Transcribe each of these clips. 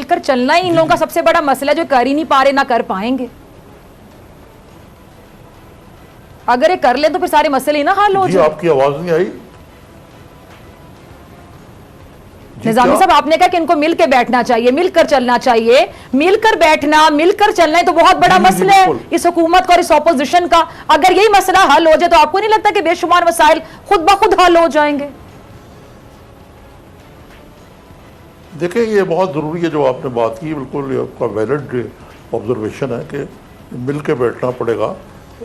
मिलकर चलना ही इन लोगों का सबसे बड़ा मसला है, जो कर ही नहीं पा रहे ना कर पाएंगे। अगर ये कर ले तो फिर सारे मसले ही ना हल हो जाए। आपकी आवाज नहीं आई निजामी साहब, आपने कहा कि इनको मिलकर बैठना चाहिए, मिलकर चलना चाहिए। मिलकर बैठना, मिलकर चलना है तो बहुत बड़ा मसला है इस हुकूमत का और इस ऑपोजिशन का। अगर यही मसला हल हो जाए तो आपको नहीं लगता कि बेशुमार मसाइल खुद ब खुद हल हो जाएंगे? देखिए, ये बहुत ज़रूरी है जो आपने बात की, बिल्कुल आपका वैलिड ऑब्जर्वेशन है कि मिल के बैठना पड़ेगा।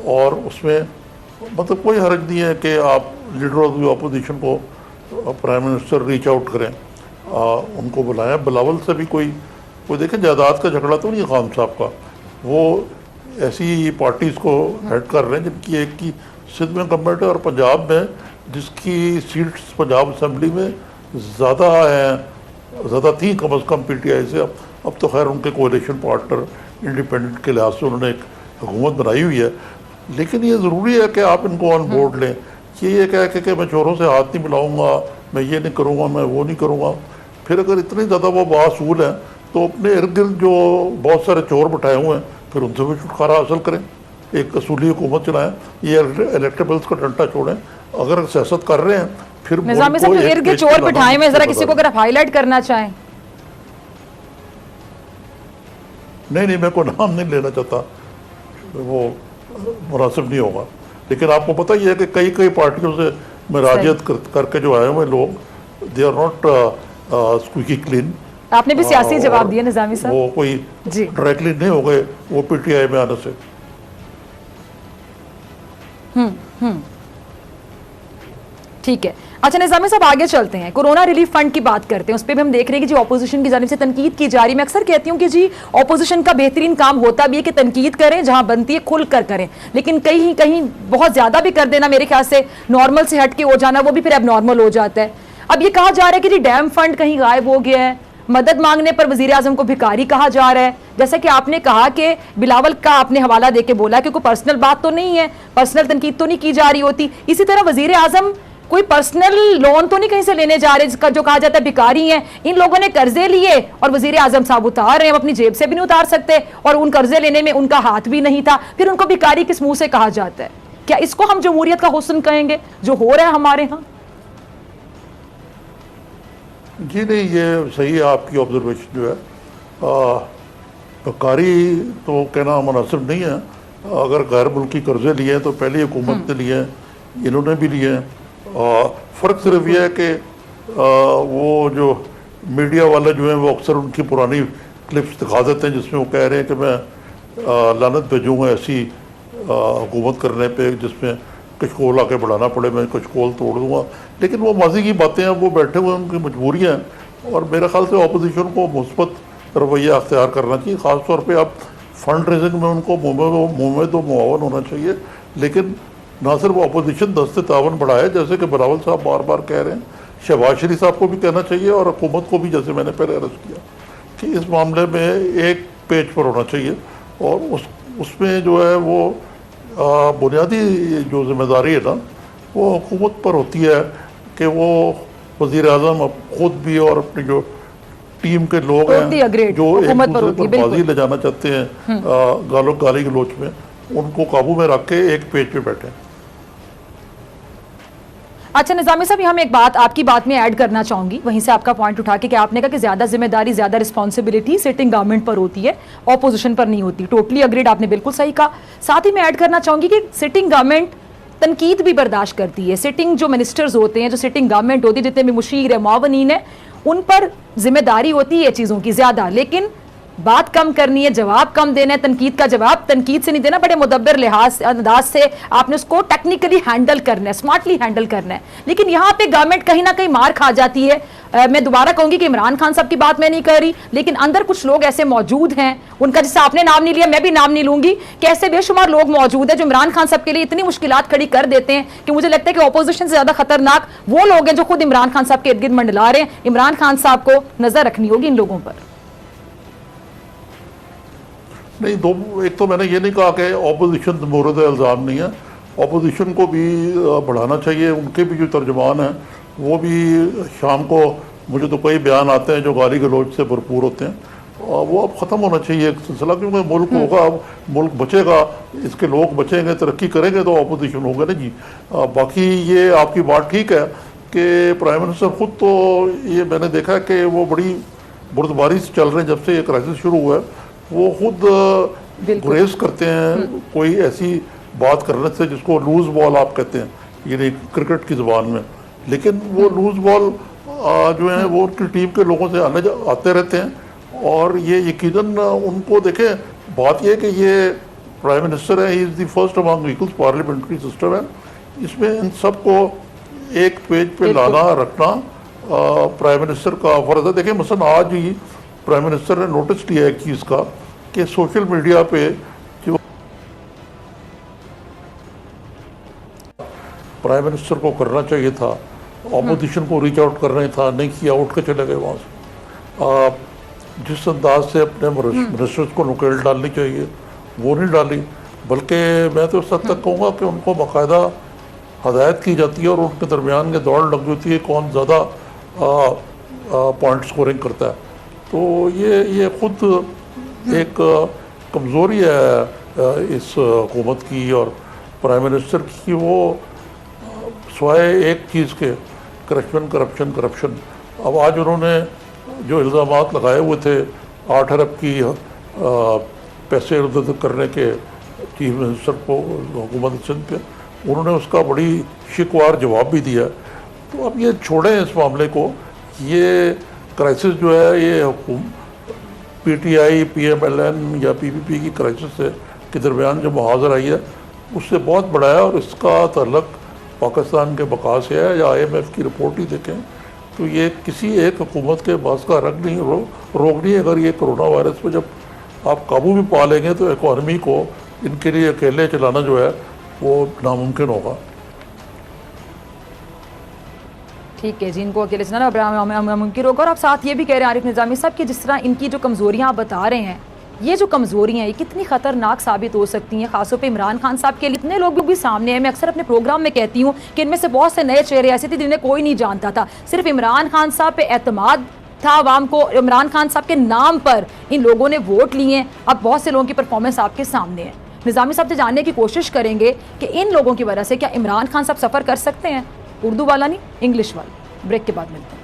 और उसमें मतलब कोई हर्ज नहीं है कि आप लीडर ऑफ द अपोजिशन को प्राइम मिनिस्टर रीच आउट करें, उनको बुलाएं। बिलावल से भी कोई देखें, जायदाद का झगड़ा तो नहीं है खान साहब का, वो ऐसी पार्टीज़ को हेड कर रहे हैं जिनकी एक की सिंध में गवर्नमेंट है और पंजाब में जिसकी सीट्स पंजाब असम्बली में ज़्यादा हैं, ज़्यादा थी कम अज़ कम पीटीआई से। अब तो खैर उनके कोalition पार्टनर इंडिपेंडेंट के लिहाज से उन्होंने एक हुकूमत बनाई हुई है। लेकिन ये ज़रूरी है कि आप इनको ऑन बोर्ड लें। ये कह के मैं चोरों से हाथ नहीं मिलाऊंगा, मैं ये नहीं करूँगा, मैं वो नहीं करूँगा। फिर अगर इतनी ज़्यादा वो बासूल हैं तो अपने इर्द गिर्द जो बहुत सारे चोर बैठाए हुए हैं फिर उनसे भी छुटकारा हासिल करें, एक असूली हुकूमत चलाएं, ये इलेक्टेबल्स का डंडा छोड़ें। अगर सियासत कर रहे हैं फिर निजामी साहब, इर्द गिर्द चोर बैठाए में जरा किसी को अगर आप हाईलाइट करना चाहें। नहीं, मैं कोई नाम नहीं लेना चाहता, वो मुनासिब नहीं होगा। लेकिन आपको पता ही है कि कई पार्टियों से मराजियत करके जो आए हुए लोग, they are not squeaky clean. आपने भी सियासी जवाब दिया निजामी साहब, वो कोई डायरेक्टली नहीं हो गए वो पीटीआई में आने से। ठीक है। अच्छा निजामी साहब, आगे चलते हैं, कोरोना रिलीफ फंड की बात करते हैं। उस पर भी हम देख रहे हैं कि जी ऑपोजिशन की जानिब से तनकीद की जा रही है। मैं अक्सर कहती हूँ कि जी ऑपोजिशन का बेहतरीन काम होता भी है कि तनकीद करें, जहां बनती है खुल कर करें, लेकिन कहीं कहीं बहुत ज्यादा भी कर देना, मेरे ख्याल से नॉर्मल से हट के हो जाना, वो भी फिर अब नॉर्मल हो जाता है। अब ये कहा जा रहा है कि जी डैम फंड कहीं गायब हो गया है, मदद मांगने पर वजीर आजम को भिखारी कहा जा रहा है। जैसा कि आपने कहा कि बिलावल का आपने हवाला देके बोला कि कोई पर्सनल बात तो नहीं है, पर्सनल तनकीद तो नहीं की जा रही होती। इसी तरह वजीर आजम कोई पर्सनल लोन तो नहीं कहीं से लेने जा रहे, जिसका जो कहा जाता है भिखारी हैं। इन लोगों ने कर्जे लिए और वजीर आजम साहब उतार रहे हैं, अपनी जेब से भी नहीं उतार सकते और उन कर्जे लेने में उनका हाथ भी नहीं था, फिर उनको भिखारी किस मुंह से कहा जाता है? क्या इसको हम जमहूरियत का हुस्न कहेंगे जो हो रहा है हमारे यहाँ? जी नहीं, ये सही है आपकी ऑब्जर्वेशन जो है। भिखारी तो कहना मुनासिब नहीं है। अगर गैर मुल्की कर्जे लिए हैं तो पहले हुकूमत ने लिए हैं, इन्होंने भी लिए हैं। फ़र्क सिर्फ यह है कि वो जो मीडिया वाले जो हैं वो अक्सर उनकी पुरानी क्लिप्स दिखा देते हैं जिसमें वो कह रहे हैं कि मैं लानत भेजूँगा ऐसी हुकूमत करने पे जिसमें कशकोल आके बढ़ाना पड़े, मैं कशकोल तोड़ दूँगा। लेकिन वो माजी की बातें हैं, वो बैठे हुए उनकी मजबूरियाँ हैं। और मेरे ख्याल से अपोजिशन को मुस्बत रवैया अख्तियार करना चाहिए। ख़ास तौर पे आप फंड रेजिंग में उनको मुँह में तो मुआवन होना चाहिए, लेकिन ना सिर्फ अपोजिशन दस्ते तावन बढ़ाए जैसे कि बिलावल साहब बार बार कह रहे हैं, शहबाज शरीफ साहब को भी कहना चाहिए और हुकूमत को भी, जैसे मैंने पहले अर्ज़ किया कि इस मामले में एक पेज पर होना चाहिए। और उसमें जो है वो बुनियादी जो जिम्मेदारी है ना वो हुकूमत पर होती है कि वो वज़ीर आज़म खुद भी और अपनी जो टीम के लोग हैं जो एक दूसरे पर बाजी ले जाना चाहते हैं गाली गलोच में, उनको काबू में रख के एक पेज पे बैठे। अच्छा निजामी साहब, यहाँ मैं एक बात आपकी बात में ऐड करना चाहूंगी, वहीं से आपका पॉइंट उठा के कि आपने कहा कि ज्यादा जिम्मेदारी, ज्यादा रिस्पॉन्सिबिलिटी सिटिंग गवर्नमेंट पर होती है, ऑपोजिशन पर नहीं होती। टोटली अग्रीड, आपने बिल्कुल सही कहा। साथ ही मैं ऐड करना चाहूंगी कि सिटिंग गवर्नमेंट तनकीद भी बर्दाश्त करती है। सिटिंग जो मिनिस्टर्स होते हैं, जो सिटिंग गवर्नमेंट होती है, जितने भी मुशीर है, मुआवनीन है, उन पर जिम्मेदारी होती है चीज़ों की ज़्यादा, लेकिन बात कम करनी है, जवाब कम देना है। तनकीद का जवाब तनकीद से नहीं देना, बड़े मुदब्बर लिहाज अंदाज से आपने उसको टेक्निकली हैंडल करना है, स्मार्टली हैंडल करना है। लेकिन यहाँ पे गवर्नमेंट कहीं ना कहीं मार खा जाती है। मैं दोबारा कहूंगी कि इमरान खान साहब की बात मैं नहीं कर रही, लेकिन अंदर कुछ लोग ऐसे मौजूद हैं, उनका जैसे आपने नाम नहीं लिया मैं भी नाम नहीं लूंगी, कि ऐसे बेशुमार लोग मौजूद हैं जो इमरान खान साहब के लिए इतनी मुश्किलात खड़ी कर देते हैं कि मुझे लगता है कि ऑपोजिशन से ज्यादा खतरनाक वो लोग हैं जो खुद इमरान खान साहब के इर्द गिर्द मंडला रहे हैं। इमरान खान साहब को नजर रखनी होगी इन लोगों पर। नहीं, दो, एक तो मैंने ये नहीं कहा कि ऑपोजिशन मोरद इल्ज़ाम नहीं है, ऑपोजिशन को भी बढ़ाना चाहिए। उनके भी जो तर्जुमान हैं वो भी शाम को, मुझे तो कई बयान आते हैं जो गाली गलौज से भरपूर होते हैं, वो अब ख़त्म होना चाहिए एक सिलसिला, क्योंकि मुल्क होगा, मुल्क बचेगा, इसके लोग बचेंगे, तरक्की करेंगे तो अपोजिशन होगा ना जी। बाकी ये आपकी बात ठीक है कि प्राइम मिनिस्टर खुद तो, ये मैंने देखा है कि वो बड़ी बुर्दबारी से चल रहे हैं जब से ये क्राइसिस शुरू हुआ है। वो खुद गुरेज करते हैं कोई ऐसी बात करने से जिसको लूज बॉल आप कहते हैं, ये क्रिकेट की ज़ुबान में। लेकिन वो लूज बॉल जो है वो उनकी टीम के लोगों से आते रहते हैं, और ये यकीनन उनको देखें, बात ये है कि ये प्राइम मिनिस्टर है, he is the first among equals, parliamentary system है, इसमें इन सबको एक पेज पे लाना रखना प्राइम मिनिस्टर का फ़र्ज़ है। देखिए मसलन आज ही प्राइम मिनिस्टर ने नोटिस लिया एक चीज़ का कि सोशल मीडिया पे जो प्राइम मिनिस्टर को करना चाहिए था, ऑपोजिशन को रीच आउट करना ही था, नहीं किया, उठ के चले गए वहाँ से। जिस अंदाज से अपने मिनिस्टर्स को नुकेल डालनी चाहिए वो नहीं डाली, बल्कि मैं तो उस हद तक कहूँगा कि उनको बाकायदा हदायत की जाती है और उनके दरमियान के दौड़ लग जाती है कौन ज़्यादा पॉइंट स्कोरिंग करता है। तो ये खुद एक कमज़ोरी है इस हुकूमत की और प्राइम मिनिस्टर की। वो स्वाय एक चीज़ के करप्शन। अब आज उन्होंने जो इल्ज़ामात लगाए हुए थे 8 अरब की पैसे इधर करने के चीफ मिनिस्टर को हुकूमत सिंध पे, उन्होंने उसका बड़ी शिकवार जवाब भी दिया। तो अब ये छोड़ें इस मामले को, ये क्राइसिस जो है ये पीटीआई, पीएमएलएन या पीपीपी की क्राइसिस के दरमियान जो मुहाज़रा आई है उससे बहुत बड़ा है, और इसका तल्लुक़ पाकिस्तान के बका से है। या IMF की रिपोर्ट ही देखें तो ये किसी एक हुकूमत के बस का रंग नहीं, रोक नहीं। अगर ये कोरोना वायरस पर जब आप काबू भी पा लेंगे तो इकॉनमी को इनके लिए अकेले चलाना जो है वो नामुमकिन होगा। ठीक है जी, इनको अकेले चलाना मुमकिन होगा। और आप साथ ये भी कह रहे हैं आरिफ निज़ामी साहब कि जिस तरह इनकी जो कमज़ोरियाँ आप बता रहे हैं, ये जो कमज़ोरियाँ ये कितनी ख़तरनाक साबित हो सकती हैं, ख़ासतौर पे इमरान खान साहब के लिए। इतने लोग भी सामने हैं, मैं अक्सर अपने प्रोग्राम में कहती हूँ कि इनमें से बहुत से नए चेहरे ऐसे थे जिन्हें कोई नहीं जानता था। सिर्फ इमरान खान साहब पे एतमाद था आवाम को, इमरान खान साहब के नाम पर इन लोगों ने वोट लिए हैं। अब बहुत से लोगों की परफॉर्मेंस आपके सामने है। निज़ामी साहब से जानने की कोशिश करेंगे कि इन लोगों की वजह से क्या इमरान खान साहब सफ़र कर सकते हैं, उर्दू वाला नहीं इंग्लिश वाला। ब्रेक के बाद मिलते हैं।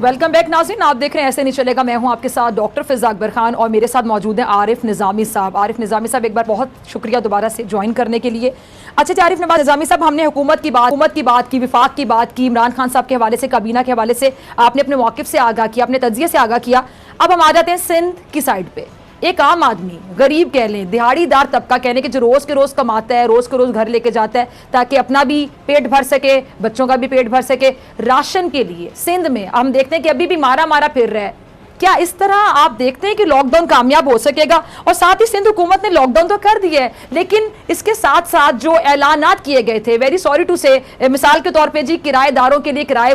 वेलकम बैक नाज़रीन, आप देख रहे हैं ऐसे नहीं चलेगा। मैं हूं आपके साथ डॉक्टर फिज़ा अकबर खान और मेरे साथ मौजूद हैं आरिफ निज़ामी साहब। आरिफ निज़ामी साहब एक बार बहुत शुक्रिया दोबारा से ज्वाइन करने के लिए। अच्छा जी आरिफ निज़ामी साहब, हमने हुकूमत की बात की, विफाक की बात की, इमरान खान साहब के हवाले से, काबीना के हवाले से आपने अपने मौक़िफ़ से आगाह किया, अपने तज्ज़िये से आगाह किया। अब हम आ जाते हैं सिंध की साइड पर। एक आम आदमी, गरीब कह लें, दिहाड़ीदार तबका कहने के जो रोज़ के रोज़ कमाता है, रोज़ के रोज़ घर लेके जाता है ताकि अपना भी पेट भर सके, बच्चों का भी पेट भर सके, राशन के लिए सिंध में हम देखते हैं कि अभी भी मारा फिर रहा है। क्या इस तरह आप देखते हैं कि लॉकडाउन कामयाब हो सकेगा? और साथ ही सिंध हुकूमत ने लॉकडाउन तो कर दिया है, लेकिन इसके साथ साथ जो ऐलानात किए गए थे, वेरी सॉरी टू से, मिसाल के तौर पे जी किराएदारों के लिए किराए